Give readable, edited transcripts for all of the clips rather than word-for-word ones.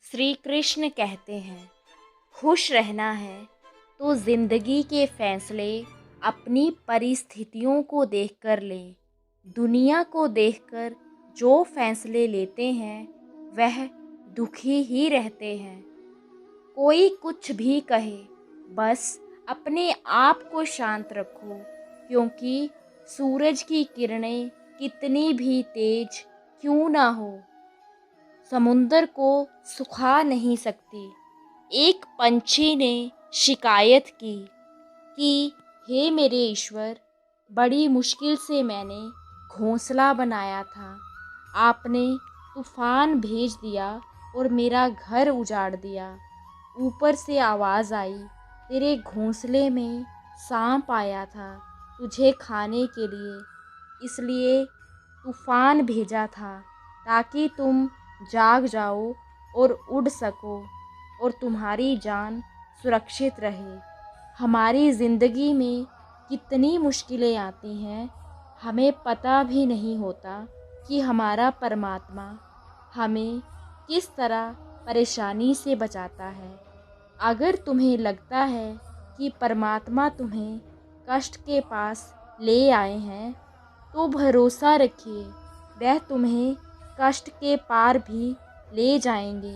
श्री कृष्ण कहते हैं, खुश रहना है तो जिंदगी के फैसले अपनी परिस्थितियों को देखकर लें। दुनिया को देखकर जो फैसले लेते हैं वह दुखी ही रहते हैं। कोई कुछ भी कहे, बस अपने आप को शांत रखो, क्योंकि सूरज की किरणें कितनी भी तेज क्यों ना हो, समुंदर को सुखा नहीं सकती। एक पंछी ने शिकायत की कि हे मेरे ईश्वर, बड़ी मुश्किल से मैंने घोंसला बनाया था, आपने तूफान भेज दिया और मेरा घर उजाड़ दिया। ऊपर से आवाज़ आई, तेरे घोंसले में सांप आया था तुझे खाने के लिए, इसलिए तूफान भेजा था ताकि तुम जाग जाओ और उड़ सको और तुम्हारी जान सुरक्षित रहे। हमारी ज़िंदगी में कितनी मुश्किलें आती हैं, हमें पता भी नहीं होता कि हमारा परमात्मा हमें किस तरह परेशानी से बचाता है। अगर तुम्हें लगता है कि परमात्मा तुम्हें कष्ट के पास ले आए हैं, तो भरोसा रखिए, वह तुम्हें कष्ट के पार भी ले जाएंगे।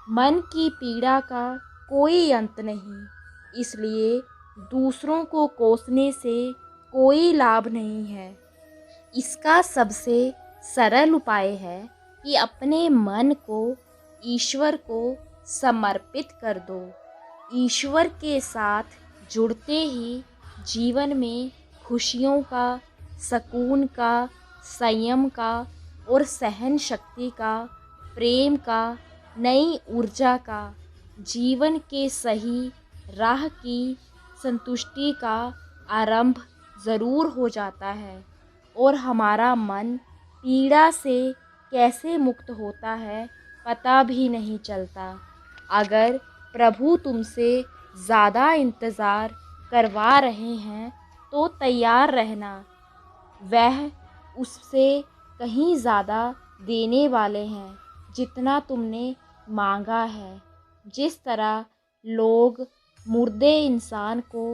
मन की पीड़ा का कोई अंत नहीं, इसलिए दूसरों को कोसने से कोई लाभ नहीं है। इसका सबसे सरल उपाय है कि अपने मन को ईश्वर को समर्पित कर दो। ईश्वर के साथ जुड़ते ही जीवन में खुशियों का, सुकून का, संयम का और सहन शक्ति का, प्रेम का, नई ऊर्जा का, जीवन के सही राह की संतुष्टि का आरंभ ज़रूर हो जाता है और हमारा मन पीड़ा से कैसे मुक्त होता है पता भी नहीं चलता। अगर प्रभु तुमसे ज़्यादा इंतज़ार करवा रहे हैं तो तैयार रहना, वह उससे कहीं ज़्यादा देने वाले हैं जितना तुमने मांगा है। जिस तरह लोग मुर्दे इंसान को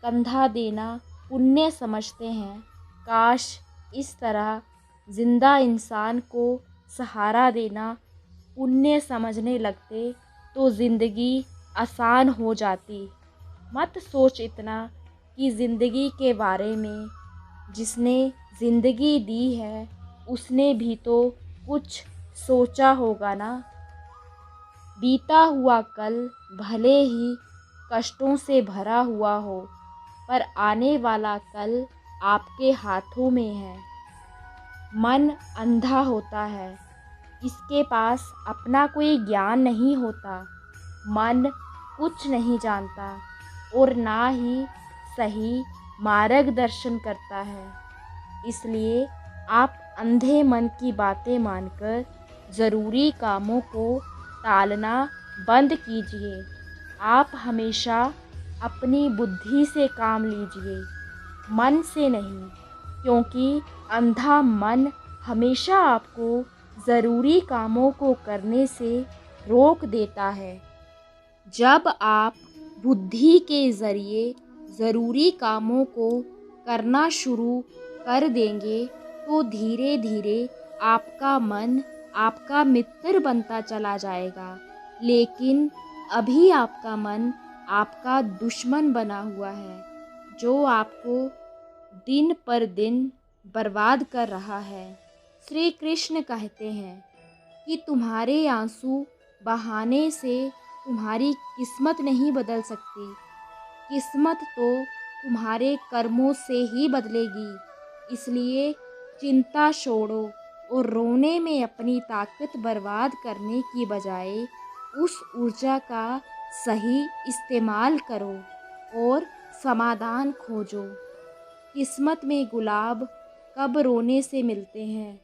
कंधा देना पुण्य समझते हैं, काश इस तरह जिंदा इंसान को सहारा देना पुण्य समझने लगते तो ज़िंदगी आसान हो जाती। मत सोच इतना कि ज़िंदगी के बारे में, जिसने ज़िंदगी दी है उसने भी तो कुछ सोचा होगा ना। बीता हुआ कल भले ही कष्टों से भरा हुआ हो, पर आने वाला कल आपके हाथों में है। मन अंधा होता है, इसके पास अपना कोई ज्ञान नहीं होता। मन कुछ नहीं जानता और ना ही सही मार्गदर्शन करता है। इसलिए आप अंधे मन की बातें मानकर ज़रूरी कामों को टालना बंद कीजिए। आप हमेशा अपनी बुद्धि से काम लीजिए, मन से नहीं, क्योंकि अंधा मन हमेशा आपको ज़रूरी कामों को करने से रोक देता है। जब आप बुद्धि के ज़रिए ज़रूरी कामों को करना शुरू कर देंगे तो धीरे धीरे आपका मन आपका मित्र बनता चला जाएगा, लेकिन अभी आपका मन आपका दुश्मन बना हुआ है, जो आपको दिन पर दिन बर्बाद कर रहा है। श्री कृष्ण कहते हैं कि तुम्हारे आंसू बहाने से तुम्हारी किस्मत नहीं बदल सकती, किस्मत तो तुम्हारे कर्मों से ही बदलेगी। इसलिए चिंता छोड़ो और रोने में अपनी ताकत बर्बाद करने की बजाय उस ऊर्जा का सही इस्तेमाल करो और समाधान खोजो। किस्मत में गुलाब कब रोने से मिलते हैं,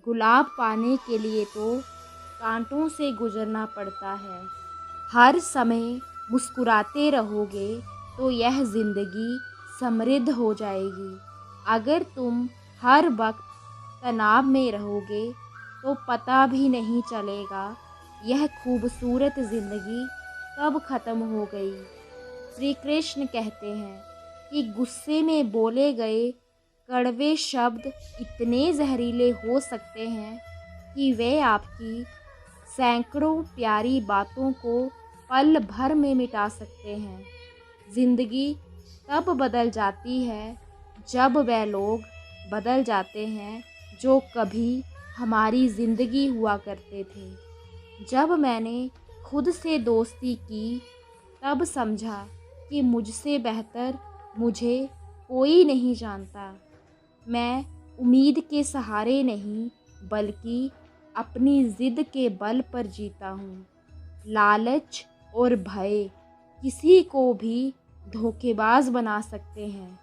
गुलाब पाने के लिए तो कांटों से गुजरना पड़ता है। हर समय मुस्कुराते रहोगे तो यह ज़िंदगी समृद्ध हो जाएगी। अगर तुम हर वक्त तनाव में रहोगे तो पता भी नहीं चलेगा यह खूबसूरत ज़िंदगी कब ख़त्म हो गई। श्री कृष्ण कहते हैं कि गुस्से में बोले गए कड़वे शब्द इतने जहरीले हो सकते हैं कि वे आपकी सैकड़ों प्यारी बातों को पल भर में मिटा सकते हैं। ज़िंदगी तब बदल जाती है जब वह लोग बदल जाते हैं जो कभी हमारी ज़िंदगी हुआ करते थे। जब मैंने खुद से दोस्ती की तब समझा कि मुझसे बेहतर मुझे कोई नहीं जानता। मैं उम्मीद के सहारे नहीं बल्कि अपनी ज़िद के बल पर जीता हूँ। लालच और भय किसी को भी धोखेबाज बना सकते हैं।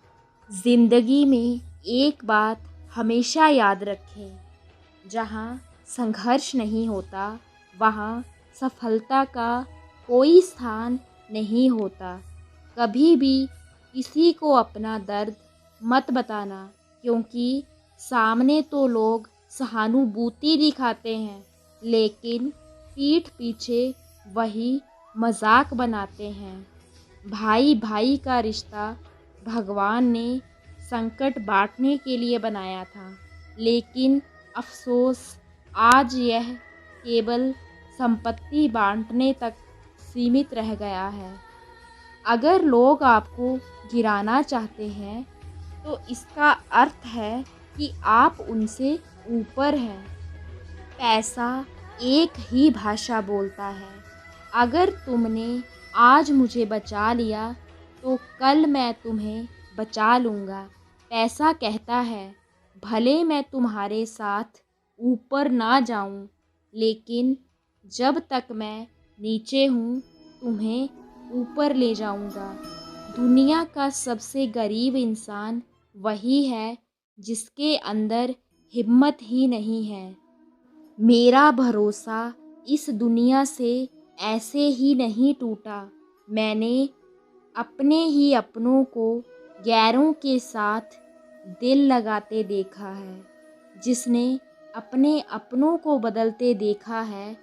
ज़िंदगी में एक बात हमेशा याद रखें, जहाँ संघर्ष नहीं होता वहाँ सफलता का कोई स्थान नहीं होता। कभी भी किसी को अपना दर्द मत बताना, क्योंकि सामने तो लोग सहानुभूति दिखाते हैं लेकिन पीठ पीछे वही मजाक बनाते हैं। भाई भाई का रिश्ता भगवान ने संकट बांटने के लिए बनाया था, लेकिन अफसोस आज यह केवल संपत्ति बांटने तक सीमित रह गया है। अगर लोग आपको गिराना चाहते हैं तो इसका अर्थ है कि आप उनसे ऊपर हैं। पैसा एक ही भाषा बोलता है। अगर तुमने आज मुझे बचा लिया तो कल मैं तुम्हें बचा लूँगा। पैसा कहता है भले मैं तुम्हारे साथ ऊपर ना जाऊँ, लेकिन जब तक मैं नीचे हूँ तुम्हें ऊपर ले जाऊँगा। दुनिया का सबसे गरीब इंसान वही है जिसके अंदर हिम्मत ही नहीं है। मेरा भरोसा इस दुनिया से ऐसे ही नहीं टूटा। मैंने अपने ही अपनों को गैरों के साथ दिल लगाते देखा है। जिसने अपने अपनों को बदलते देखा है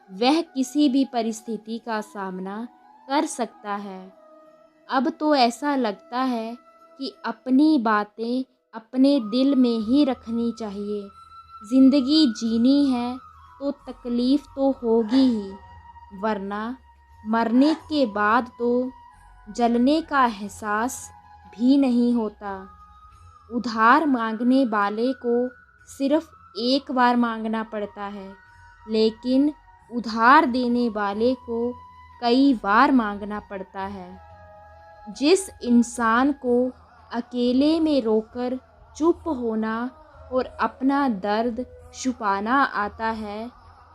वह किसी भी परिस्थिति का सामना कर सकता है। अब तो ऐसा लगता है कि अपनी बातें अपने दिल में ही रखनी चाहिए। ज़िंदगी जीनी है तो तकलीफ़ तो होगी ही, वरना मरने के बाद तो जलने का एहसास भी नहीं होता। उधार मांगने वाले को सिर्फ एक बार मांगना पड़ता है, लेकिन उधार देने वाले को कई बार मांगना पड़ता है। जिस इंसान को अकेले में रोकर चुप होना और अपना दर्द छुपाना आता है,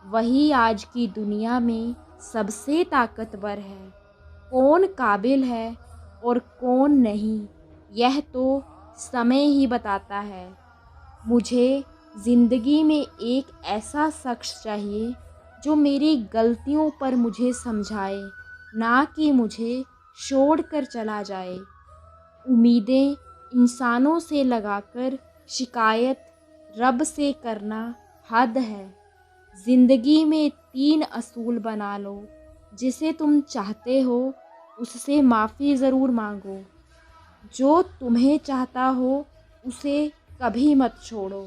वही आज की दुनिया में सबसे ताकतवर है। कौन काबिल है और कौन नहीं, यह तो समय ही बताता है। मुझे ज़िंदगी में एक ऐसा शख्स चाहिए जो मेरी गलतियों पर मुझे समझाए, ना कि मुझे छोड़कर चला जाए। उम्मीदें इंसानों से लगाकर शिकायत रब से करना हद है। ज़िंदगी में 3 असूल बना लो। जिसे तुम चाहते हो उससे माफ़ी ज़रूर मांगो। जो तुम्हें चाहता हो उसे कभी मत छोड़ो।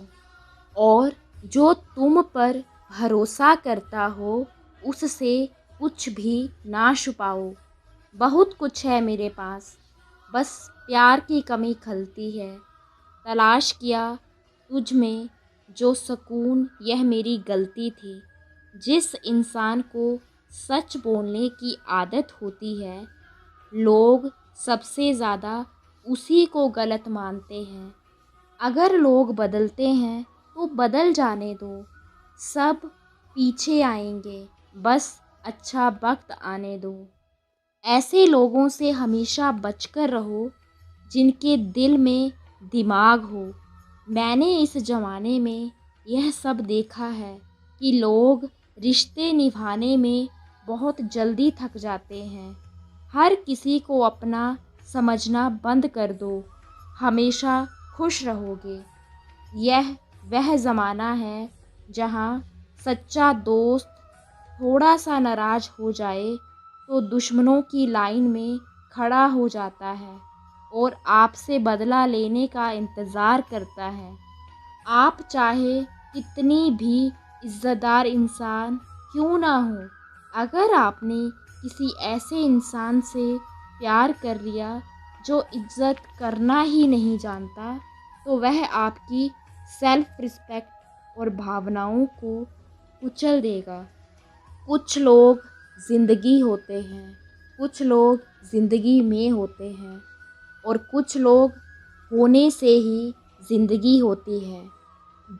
और जो तुम पर भरोसा करता हो उससे कुछ भी ना छुपाओ। बहुत कुछ है मेरे पास, बस प्यार की कमी खलती है। तलाश किया तुझ में जो सुकून, यह मेरी गलती थी। जिस इंसान को सच बोलने की आदत होती है, लोग सबसे ज़्यादा उसी को गलत मानते हैं। अगर लोग बदलते हैं तो बदल जाने दो, सब पीछे आएंगे, बस अच्छा वक्त आने दो। ऐसे लोगों से हमेशा बचकर रहो जिनके दिल में दिमाग हो। मैंने इस ज़माने में यह सब देखा है कि लोग रिश्ते निभाने में बहुत जल्दी थक जाते हैं। हर किसी को अपना समझना बंद कर दो, हमेशा खुश रहोगे। यह वह ज़माना है जहाँ सच्चा दोस्त थोड़ा सा नाराज़ हो जाए तो दुश्मनों की लाइन में खड़ा हो जाता है और आपसे बदला लेने का इंतज़ार करता है। आप चाहे कितनी भी इज़्ज़तदार इंसान क्यों ना हो, अगर आपने किसी ऐसे इंसान से प्यार कर लिया जो इज़्ज़त करना ही नहीं जानता, तो वह आपकी सेल्फ़ रिस्पेक्ट और भावनाओं को कुचल देगा। कुछ लोग ज़िंदगी होते हैं, कुछ लोग ज़िंदगी में होते हैं और कुछ लोग होने से ही ज़िंदगी होती है।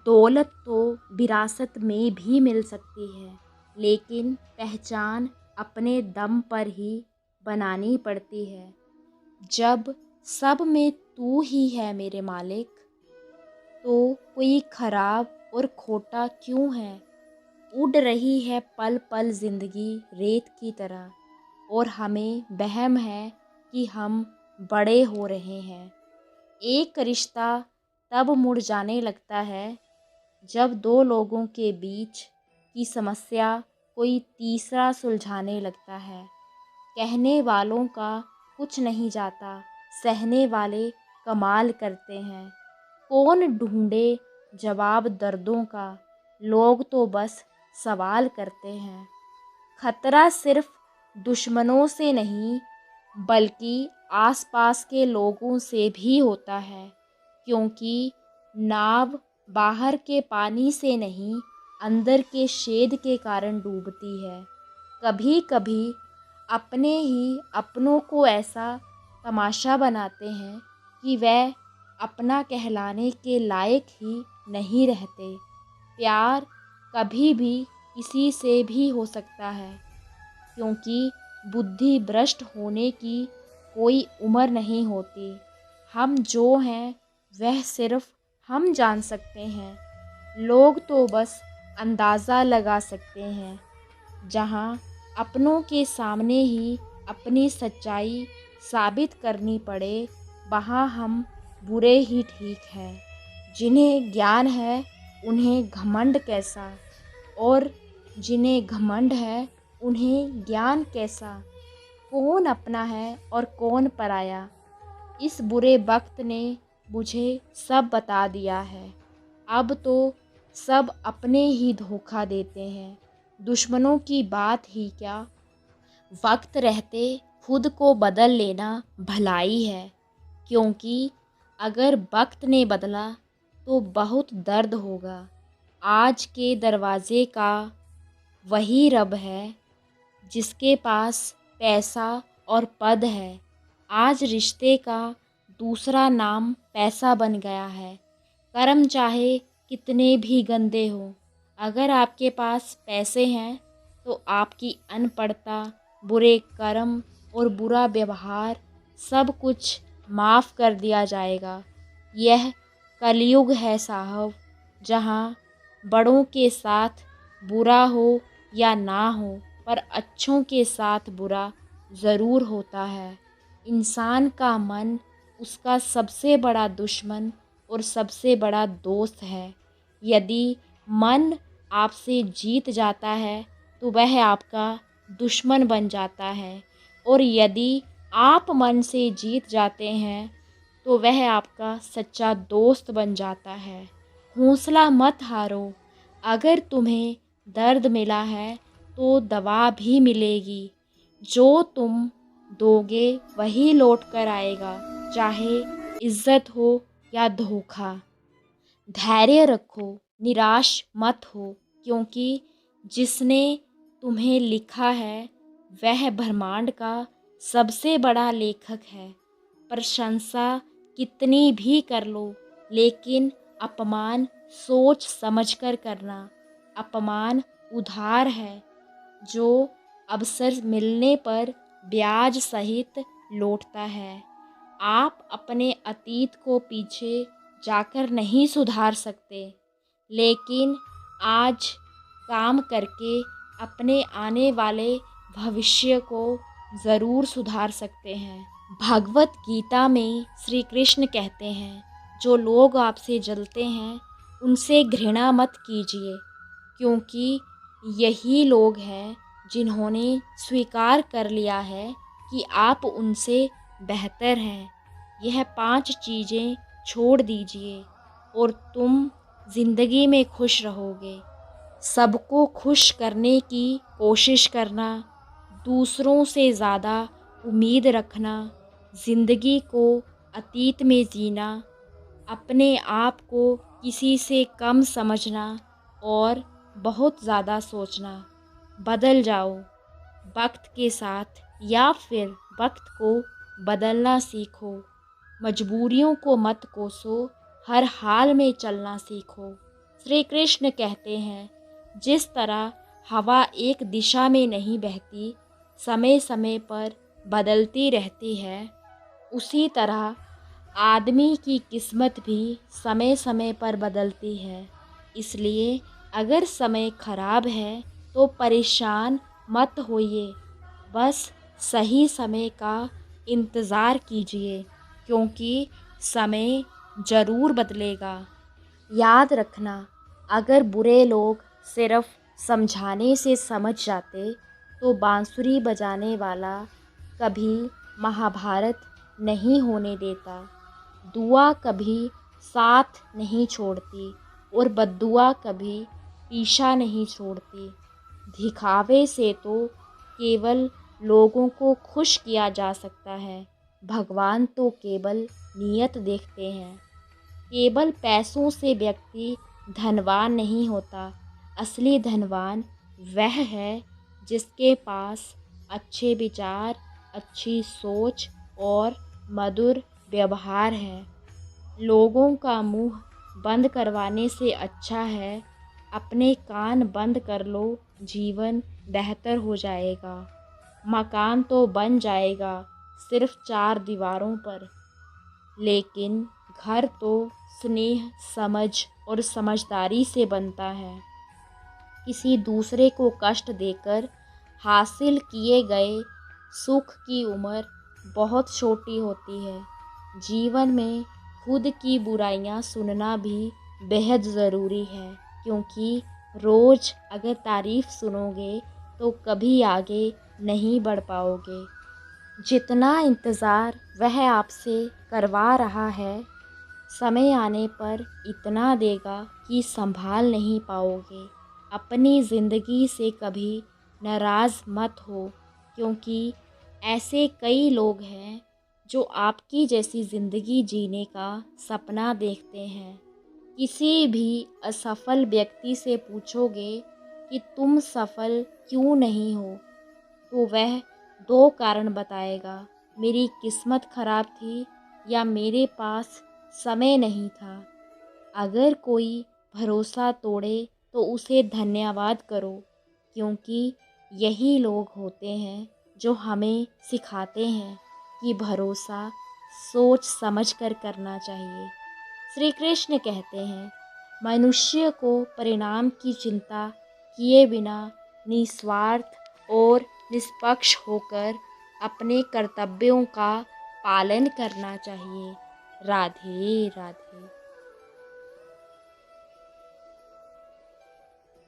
दौलत तो विरासत में भी मिल सकती है, लेकिन पहचान अपने दम पर ही बनानी पड़ती है। जब सब में तू ही है मेरे मालिक, तो कोई खराब और खोटा क्यों है। उड़ रही है पल पल ज़िंदगी रेत की तरह और हमें वहम है कि हम बड़े हो रहे हैं। एक रिश्ता तब मुड़ जाने लगता है जब दो लोगों के बीच की समस्या कोई तीसरा सुलझाने लगता है। कहने वालों का कुछ नहीं जाता, सहने वाले कमाल करते हैं। कौन ढूंढे जवाब दर्दों का, लोग तो बस सवाल करते हैं। खतरा सिर्फ दुश्मनों से नहीं, बल्कि आसपास के लोगों से भी होता है, क्योंकि नाव बाहर के पानी से नहीं, अंदर के शेद के कारण डूबती है। कभी कभी अपने ही अपनों को ऐसा तमाशा बनाते हैं कि वह अपना कहलाने के लायक ही नहीं रहते। प्यार कभी भी किसी से भी हो सकता है, क्योंकि बुद्धि भ्रष्ट होने की कोई उम्र नहीं होती। हम जो हैं वह सिर्फ हम जान सकते हैं। लोग तो बस अंदाज़ा लगा सकते हैं। जहाँ अपनों के सामने ही अपनी सच्चाई साबित करनी पड़े, वहाँ हम बुरे ही ठीक हैं। जिन्हें ज्ञान है उन्हें घमंड कैसा, और जिन्हें घमंड है उन्हें ज्ञान कैसा। कौन अपना है और कौन पराया, इस बुरे वक्त ने मुझे सब बता दिया है। अब तो सब अपने ही धोखा देते हैं, दुश्मनों की बात ही क्या। वक्त रहते खुद को बदल लेना भलाई है, क्योंकि अगर वक्त ने बदला तो बहुत दर्द होगा। आज के दरवाजे का वही रब है जिसके पास पैसा और पद है। आज रिश्ते का दूसरा नाम पैसा बन गया है। कर्म चाहे कितने भी गंदे हो, अगर आपके पास पैसे हैं तो आपकी अनपढ़ता, बुरे कर्म और बुरा व्यवहार सब कुछ माफ़ कर दिया जाएगा। यह कलयुग है साहब, जहाँ बड़ों के साथ बुरा हो या ना हो, पर अच्छों के साथ बुरा ज़रूर होता है। इंसान का मन उसका सबसे बड़ा दुश्मन और सबसे बड़ा दोस्त है। यदि मन आपसे जीत जाता है तो वह आपका दुश्मन बन जाता है, और यदि आप मन से जीत जाते हैं तो वह आपका सच्चा दोस्त बन जाता है। हौसला मत हारो, अगर तुम्हें दर्द मिला है तो दवा भी मिलेगी। जो तुम दोगे वही लौट कर आएगा, चाहे इज्जत हो या धोखा। धैर्य रखो, निराश मत हो, क्योंकि जिसने तुम्हें लिखा है वह ब्रह्मांड का सबसे बड़ा लेखक है। प्रशंसा कितनी भी कर लो, लेकिन अपमान सोच समझकर करना। अपमान उधार है जो अवसर मिलने पर ब्याज सहित लौटता है। आप अपने अतीत को पीछे जाकर नहीं सुधार सकते, लेकिन आज काम करके अपने आने वाले भविष्य को ज़रूर सुधार सकते हैं। भगवत गीता में श्री कृष्ण कहते हैं, जो लोग आपसे जलते हैं उनसे घृणा मत कीजिए, क्योंकि यही लोग हैं जिन्होंने स्वीकार कर लिया है कि आप उनसे बेहतर हैं। यह 5 चीज़ें छोड़ दीजिए और तुम ज़िंदगी में खुश रहोगे। सबको खुश करने की कोशिश करना, दूसरों से ज़्यादा उम्मीद रखना, ज़िंदगी को अतीत में जीना, अपने आप को किसी से कम समझना और बहुत ज़्यादा सोचना। बदल जाओ वक्त के साथ या फिर वक्त को बदलना सीखो। मजबूरियों को मत कोसो, हर हाल में चलना सीखो। श्री कृष्ण कहते हैं, जिस तरह हवा एक दिशा में नहीं बहती, समय समय पर बदलती रहती है, उसी तरह आदमी की किस्मत भी समय समय पर बदलती है। इसलिए अगर समय खराब है तो परेशान मत होइए, बस सही समय का इंतज़ार कीजिए, क्योंकि समय ज़रूर बदलेगा। याद रखना, अगर बुरे लोग सिर्फ समझाने से समझ जाते तो बांसुरी बजाने वाला कभी महाभारत नहीं होने देता। दुआ कभी साथ नहीं छोड़ती और बद्दुआ कभी पीछा नहीं छोड़ती। दिखावे से तो केवल लोगों को खुश किया जा सकता है, भगवान तो केवल नीयत देखते हैं। केवल पैसों से व्यक्ति धनवान नहीं होता, असली धनवान वह है जिसके पास अच्छे विचार, अच्छी सोच और मधुर व्यवहार है। लोगों का मुंह बंद करवाने से अच्छा है अपने कान बंद कर लो, जीवन बेहतर हो जाएगा। मकान तो बन जाएगा सिर्फ 4 दीवारों पर, लेकिन घर तो स्नेह, समझ और समझदारी से बनता है। किसी दूसरे को कष्ट देकर हासिल किए गए सुख की उम्र बहुत छोटी होती है। जीवन में खुद की बुराइयां सुनना भी बेहद ज़रूरी है, क्योंकि रोज़ अगर तारीफ़ सुनोगे तो कभी आगे नहीं बढ़ पाओगे। जितना इंतज़ार वह आपसे करवा रहा है, समय आने पर इतना देगा कि संभाल नहीं पाओगे। अपनी ज़िंदगी से कभी नाराज़ मत हो, क्योंकि ऐसे कई लोग हैं जो आपकी जैसी ज़िंदगी जीने का सपना देखते हैं। किसी भी असफल व्यक्ति से पूछोगे कि तुम सफल क्यों नहीं हो, तो वह 2 कारण बताएगा, मेरी किस्मत खराब थी या मेरे पास समय नहीं था। अगर कोई भरोसा तोड़े तो उसे धन्यवाद करो, क्योंकि यही लोग होते हैं जो हमें सिखाते हैं कि भरोसा सोच समझ कर करना चाहिए। श्री कृष्ण कहते हैं, मनुष्य को परिणाम की चिंता किए बिना निस्वार्थ और निष्पक्ष होकर अपने कर्तव्यों का पालन करना चाहिए। राधे राधे।